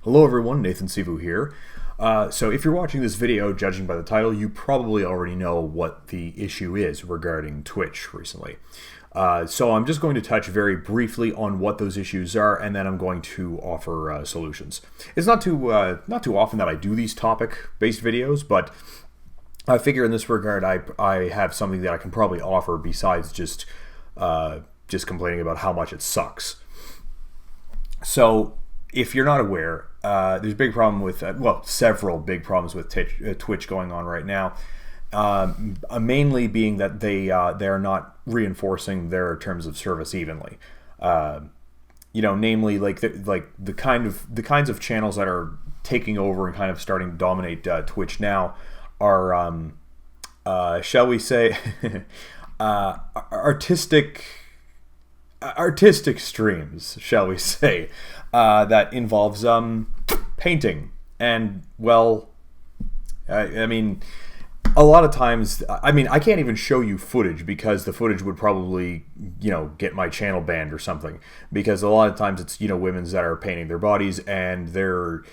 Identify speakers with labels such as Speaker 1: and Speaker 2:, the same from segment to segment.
Speaker 1: Hello everyone, Nathan Sivu here. So if you're watching this video, judging by the title, you probably already know what the issue is regarding Twitch recently. So I'm just going to touch very briefly on what those issues are, and then I'm going to offer solutions. It's not too often that I do these topic-based videos, but I figure in this regard I have something that I can probably offer besides just complaining about how much it sucks. So if you're not aware, there's a big problem with, several big problems with Twitch going on right now. Mainly being that they are not reinforcing their terms of service evenly. Namely the kinds of channels that are taking over and kind of starting to dominate Twitch now are, shall we say, artistic streams, shall we say, that involves painting. And I mean, a lot of times, I can't even show you footage because the footage would probably, get my channel banned or something, because a lot of times it's, women that are painting their bodies and the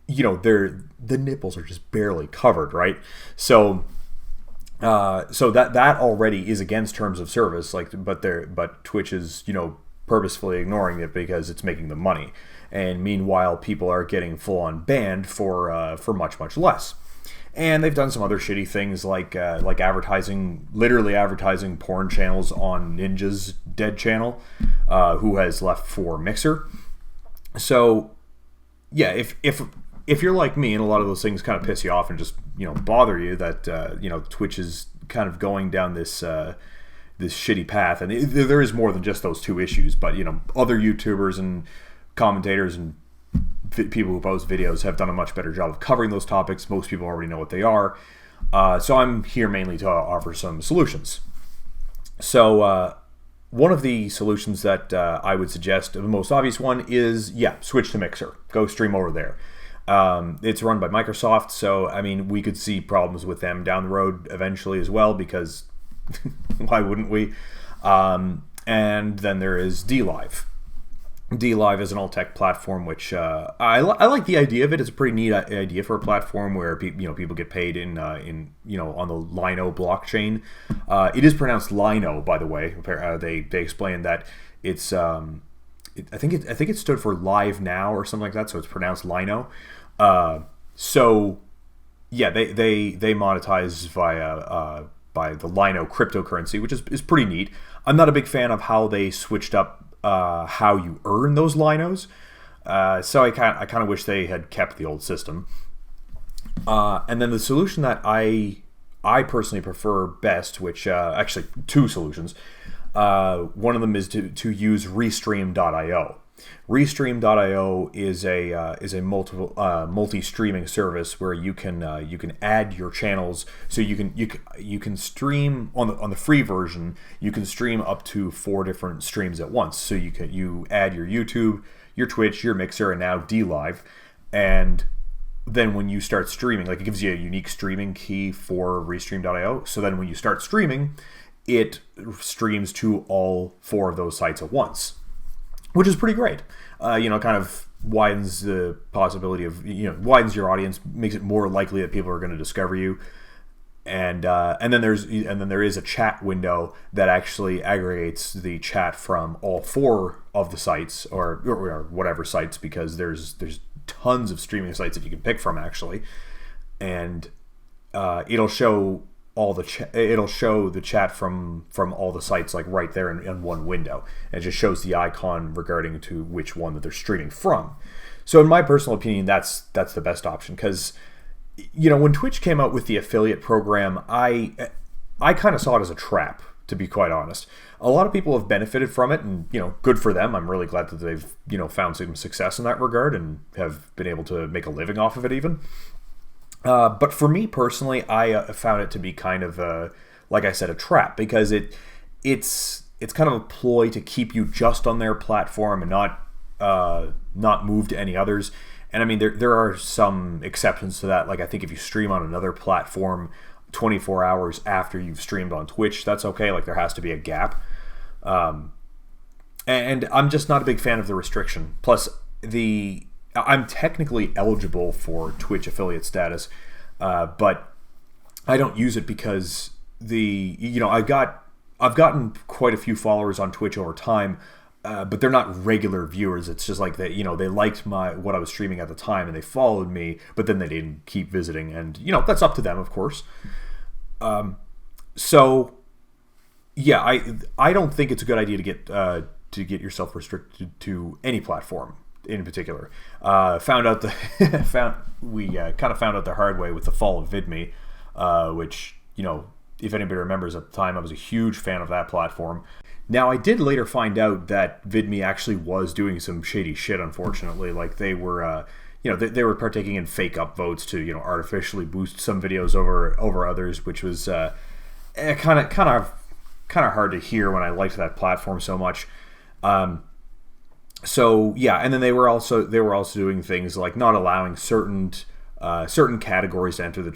Speaker 1: nipples are just barely covered, right? So that already is against terms of service, but Twitch is, purposefully ignoring it because it's making them money. And meanwhile, people are getting full-on banned for much less. And they've done some other shitty things like literally advertising porn channels on Ninja's dead channel, who has left for Mixer. So yeah, if you're like me and a lot of those things kind of piss you off and just bother you, that Twitch is kind of going down this shitty path, and there is more than just those two issues, but other YouTubers and commentators and people who post videos have done a much better job of covering those topics. Most people already know what they are, so I'm here mainly to offer some solutions. So one of the solutions that I would suggest, the most obvious one, is switch to Mixer. Go stream over there. It's run by Microsoft, so we could see problems with them down the road eventually as well, because why wouldn't we? And then there is Dlive. Dlive is an all-tech platform, which I like the idea of it. It's a pretty neat idea for a platform where people get paid in on the Lino blockchain. It is pronounced Lino, by the way. They explained that it's I think it stood for Live Now or something like that, so it's pronounced Lino. So yeah, they monetize via by the Lino cryptocurrency, which is pretty neat. I'm not a big fan of how they switched up how you earn those Linos, so I kind of wish they had kept the old system. And then the solution that I personally prefer best, which actually two solutions. One of them is to use Restream.io. Restream.io is a multi-streaming service where you can add your channels. So you can stream on the free version. You can stream up to 4 different streams at once. So you add your YouTube, your Twitch, your Mixer, and now Dlive. And then when you start streaming, it gives you a unique streaming key for Restream.io. So then when you start streaming, it streams to all 4 of those sites at once, which is pretty great. Kind of widens the possibility of, widens your audience, makes it more likely that people are going to discover you. And then there is a chat window that actually aggregates the chat from all 4 of the sites or whatever sites, because there's tons of streaming sites that you can pick from actually, and it'll show the chat from all the sites right there in one window, and it just shows the icon regarding to which one that they're streaming from. So in my personal opinion, that's the best option, because when Twitch came out with the affiliate program, I kind of saw it as a trap, to be quite honest. A lot of people have benefited from it, and good for them. I'm really glad that they've found some success in that regard and have been able to make a living off of it even. But for me personally, I found it to be kind of like I said, a trap, because it's kind of a ploy to keep you just on their platform and not move to any others. And there are some exceptions to that. I think if you stream on another platform 24 hours after you've streamed on Twitch, that's okay. There has to be a gap. And I'm just not a big fan of the restriction. Plus, I'm technically eligible for Twitch affiliate status, but I don't use it because I've gotten quite a few followers on Twitch over time, but they're not regular viewers. It's just like they liked what I was streaming at the time and they followed me, but then they didn't keep visiting, and that's up to them, of course. So yeah, I don't think it's a good idea to get yourself restricted to any platform in particular. We kind of found out the hard way with the fall of VidMe, which if anybody remembers at the time, I was a huge fan of that platform. Now, I did later find out that VidMe actually was doing some shady shit, unfortunately. Like, they were, they were partaking in fake upvotes to, artificially boost some videos over others, which was kind of hard to hear when I liked that platform so much. So yeah, and then they were also doing things like not allowing certain categories to enter the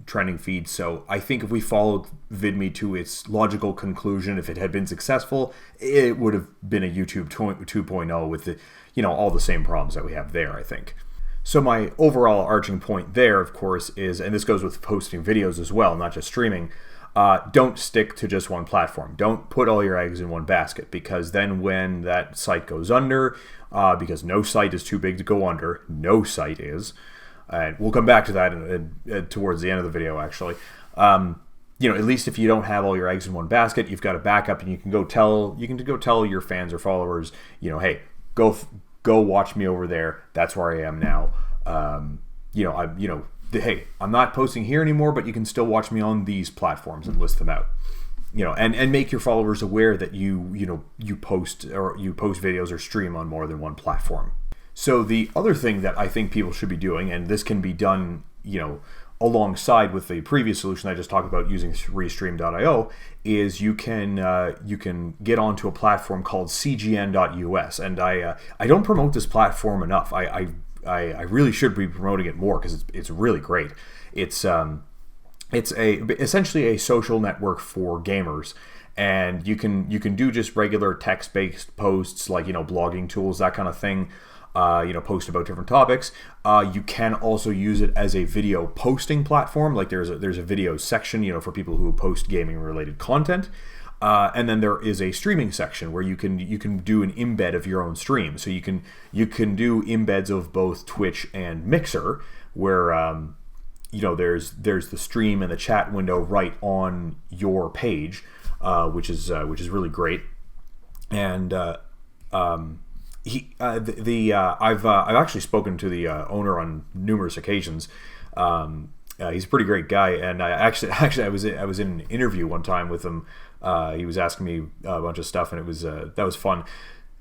Speaker 1: trending feed. So I think if we followed VidMe to its logical conclusion, if it had been successful, it would have been a YouTube 2.0 with all the same problems that we have there, I think. So my overall arching point there, of course, is, and this goes with posting videos as well, not just streaming, don't stick to just one platform. Don't put all your eggs in one basket, because then when that site goes under, because no site is too big to go under, no site is, and we'll come back to that towards the end of the video, actually. At least if you don't have all your eggs in one basket, you've got a backup, and you can go tell your fans or followers, hey, go watch me over there. That's where I am now. Hey, I'm not posting here anymore, but you can still watch me on these platforms, and list them out. And make your followers aware that you post videos or stream on more than one platform. So the other thing that I think people should be doing, and this can be done, alongside with the previous solution I just talked about using Restream.io, is you can get onto a platform called cgn.us, and I don't promote this platform enough. I really should be promoting it more, because it's really great. It's essentially a social network for gamers, and you can do just regular text-based posts, like blogging tools, that kind of thing. Post about different topics. You can also use it as a video posting platform. Like there's a video section, for people who post gaming related content. And then there is a streaming section where you can do an embed of your own stream. So you can do embeds of both Twitch and Mixer, where there's the stream and the chat window right on your page, which is really great. And I've actually spoken to the owner on numerous occasions. He's a pretty great guy, and I was in an interview one time with him. He was asking me a bunch of stuff, and it was that was fun.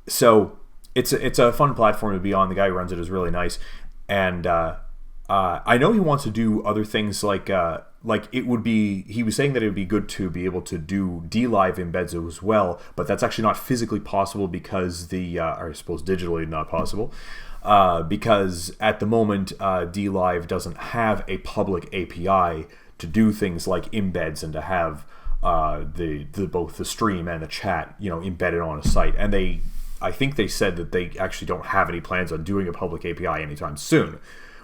Speaker 1: So it's a fun platform to be on. The guy who runs it is really nice, and I know he wants to do other things like it would be. He was saying that it would be good to be able to do Dlive embeds as well, but that's actually not physically possible because or I suppose digitally not possible. Because at the moment, Dlive doesn't have a public API to do things like embeds and to have both the stream and the chat, embedded on a site. And I think they said that they actually don't have any plans on doing a public API anytime soon,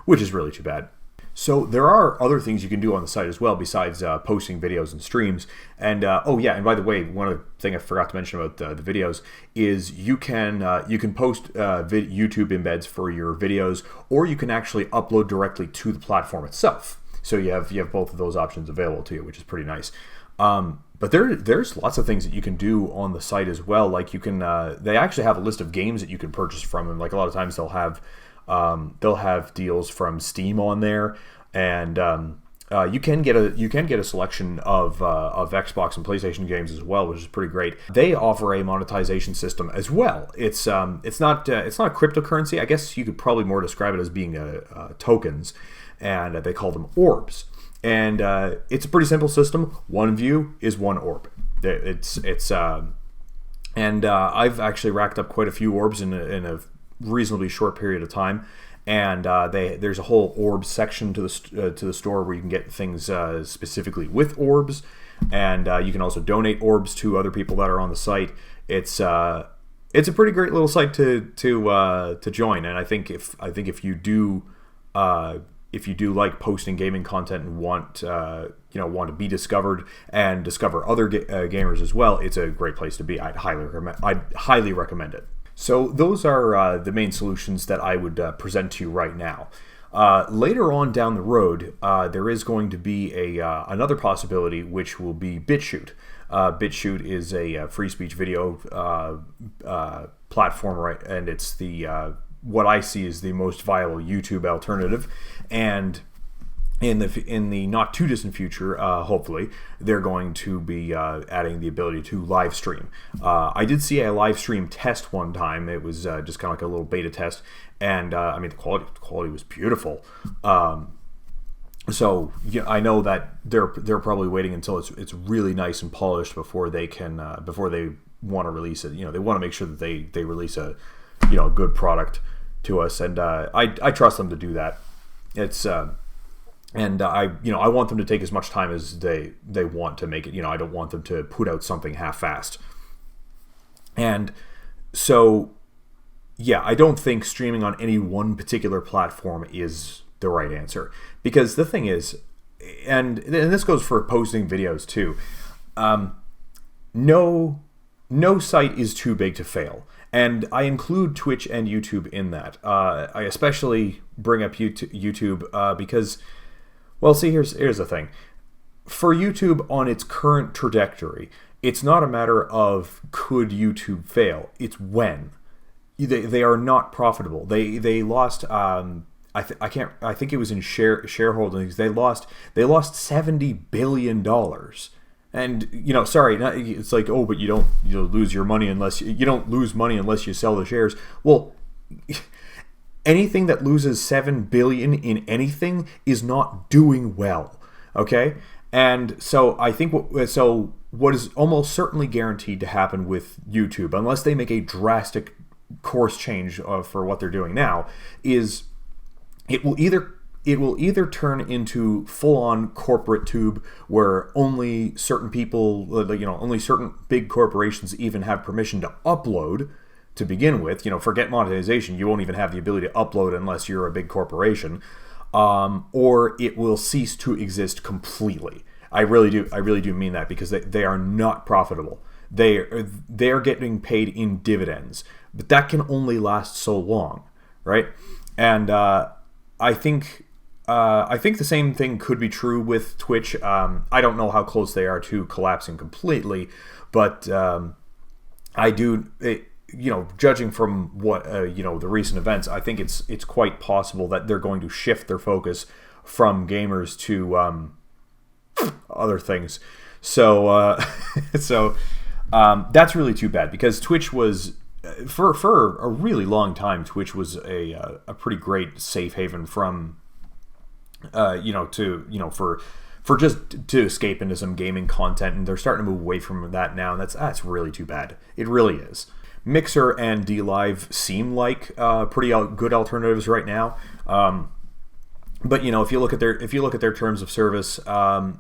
Speaker 1: which is really too bad. So there are other things you can do on the site as well besides posting videos and streams. And and by the way, one other thing I forgot to mention about the videos is you can post YouTube embeds for your videos, or you can actually upload directly to the platform itself. So you have both of those options available to you, which is pretty nice. But there's lots of things that you can do on the site as well. Like you can they actually have a list of games that you can purchase from them. Like a lot of times they'll have deals from Steam on there, and you can get a selection of Xbox and PlayStation games as well, which is pretty great. They offer a monetization system as well. It's not cryptocurrency. I guess you could probably more describe it as being tokens, and they call them orbs. And it's a pretty simple system. One view is one orb. I've actually racked up quite a few orbs in a reasonably short period of time, and there's a whole orb section to the store where you can get things specifically with orbs, and you can also donate orbs to other people that are on the site. It's it's a pretty great little site to join, and I think if you do like posting gaming content and want to be discovered and discover other gamers as well, it's a great place to be. I'd highly recommend it. So those are the main solutions that I would present to you right now. Later on down the road, there is going to be another possibility, which will be BitChute. BitChute is a free speech video platform, right? And it's what I see is the most viable YouTube alternative. And in the not too distant future, hopefully, they're going to be adding the ability to live stream. I did see a live stream test one time. It was just kind of like a little beta test, and I mean the quality was beautiful. So yeah, I know that they're probably waiting until it's really nice and polished before they want to release it. They want to make sure that they release a good product to us, and I trust them to do that. It's and I want them to take as much time as they want to make it. I don't want them to put out something half-assed. And so yeah, I don't think streaming on any one particular platform is the right answer, because the thing is, and this goes for posting videos too, no site is too big to fail, and I include Twitch and YouTube in that. I especially bring up YouTube because, well, see, here's the thing. For YouTube on its current trajectory, it's not a matter of could YouTube fail, it's when. They are not profitable. They lost I think it was in shareholdings. They lost $70 billion. And sorry, it's like, oh, but you don't lose your money unless you don't lose money unless you sell the shares. Well, anything that loses $7 billion in anything is not doing well. Okay, and so I think what is almost certainly guaranteed to happen with YouTube, unless they make a drastic course change for what they're doing now, is it will either turn into full-on corporate tube where only certain people, only certain big corporations even have permission to upload to begin with. Forget monetization. You won't even have the ability to upload unless you're a big corporation. Or it will cease to exist completely. I really do mean that, because they are not profitable. They are getting paid in dividends, but that can only last so long, right? And I think the same thing could be true with Twitch. I don't know how close they are to collapsing completely, but I do. Judging from what the recent events, I think it's quite possible that they're going to shift their focus from gamers to other things. So that's really too bad, because Twitch was, for a really long time, Twitch was a pretty great safe haven from for just to escape into some gaming content, and they're starting to move away from that now, and that's really too bad. It really is. Mixer and Dlive seem like pretty good alternatives right now. But if you look at their terms of service, I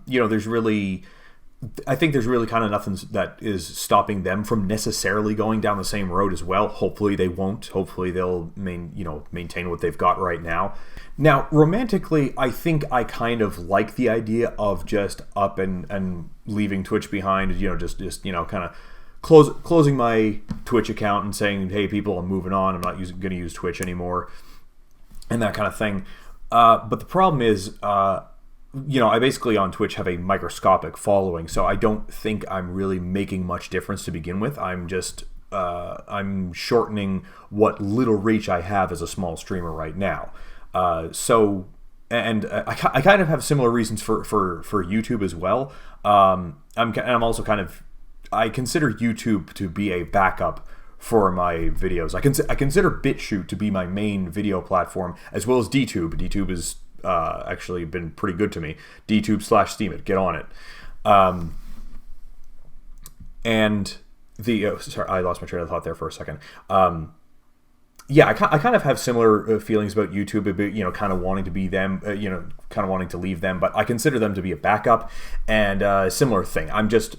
Speaker 1: think there's really kind of nothing that is stopping them from necessarily going down the same road as well. Hopefully they won't. Hopefully they'll maintain what they've got right now. Now, romantically, I think I kind of like the idea of just up and leaving Twitch behind. Just kind of closing my Twitch account and saying, hey, people, I'm moving on. I'm not going to use Twitch anymore, and that kind of thing. But the problem is, I basically on Twitch have a microscopic following, so I don't think I'm really making much difference to begin with. I'm just I'm shortening what little reach I have as a small streamer right now. I kind of have similar reasons for YouTube as well. I'm also kind of, I consider YouTube to be a backup for my videos. I consider BitChute to be my main video platform, as well as DTube. DTube has actually been pretty good to me. DTube/Steemit, get on it. And sorry, I lost my train of thought there for a second. Yeah, I kind of have similar feelings about YouTube, kind of wanting to be them, kind of wanting to leave them, but I consider them to be a backup, and similar thing. I'm just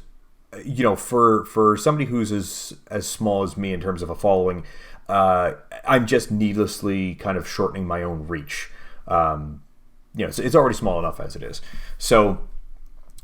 Speaker 1: for somebody who's as small as me in terms of a following, I'm just needlessly kind of shortening my own reach. It's already small enough as it is. So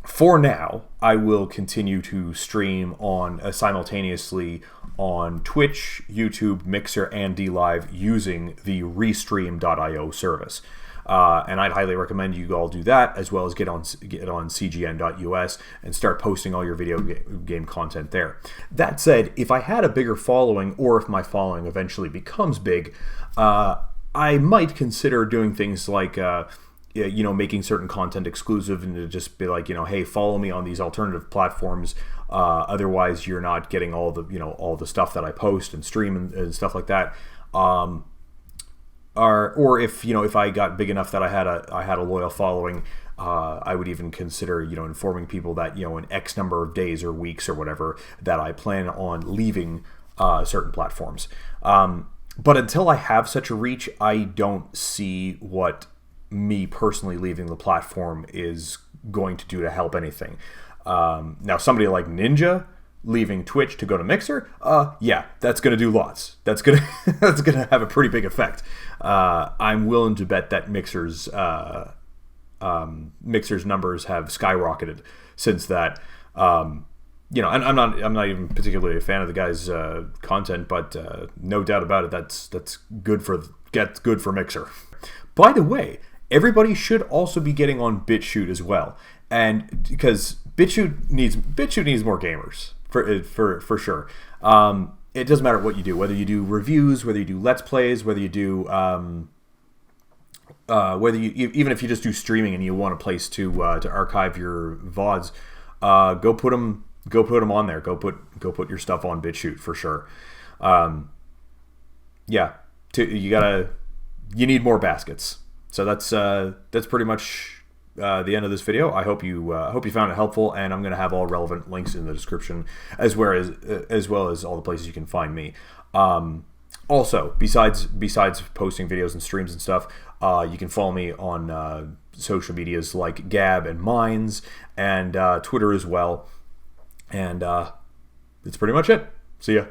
Speaker 1: for now, I will continue to stream on simultaneously on Twitch, YouTube, Mixer, and Dlive using the Restream.io service. And I'd highly recommend you all do that, as well as get on cgn.us and start posting all your video game content there. That said, if I had a bigger following, or if my following eventually becomes big, I might consider doing things like making certain content exclusive, and to just be like, hey, follow me on these alternative platforms. Otherwise, you're not getting all the stuff that I post and stream and stuff like that. Or if I got big enough that I had a loyal following, I would even consider informing people that in X number of days or weeks or whatever that I plan on leaving certain platforms. But until I have such a reach, I don't see what me personally leaving the platform is going to do to help anything. Now, somebody like Ninja leaving Twitch to go to Mixer, yeah, that's going to do lots. That's going to have a pretty big effect. I'm willing to bet that Mixer's numbers have skyrocketed since that. And I'm not even particularly a fan of the guy's content, but no doubt about it, that's good for Mixer. By the way, everybody should also be getting on BitChute as well, and because BitChute needs more gamers for sure. It doesn't matter what you do, whether you do reviews, whether you do Let's Plays, whether you do even if you just do streaming and you want a place to archive your VODs, go put them on there. Go put your stuff on BitChute for sure. You need more baskets. So that's pretty much the end of this video. I hope you found it helpful, and I'm going to have all relevant links in the description, as well as all the places you can find me. Also, besides posting videos and streams and stuff, you can follow me on social medias like Gab and Minds, and Twitter as well. And that's pretty much it. See ya.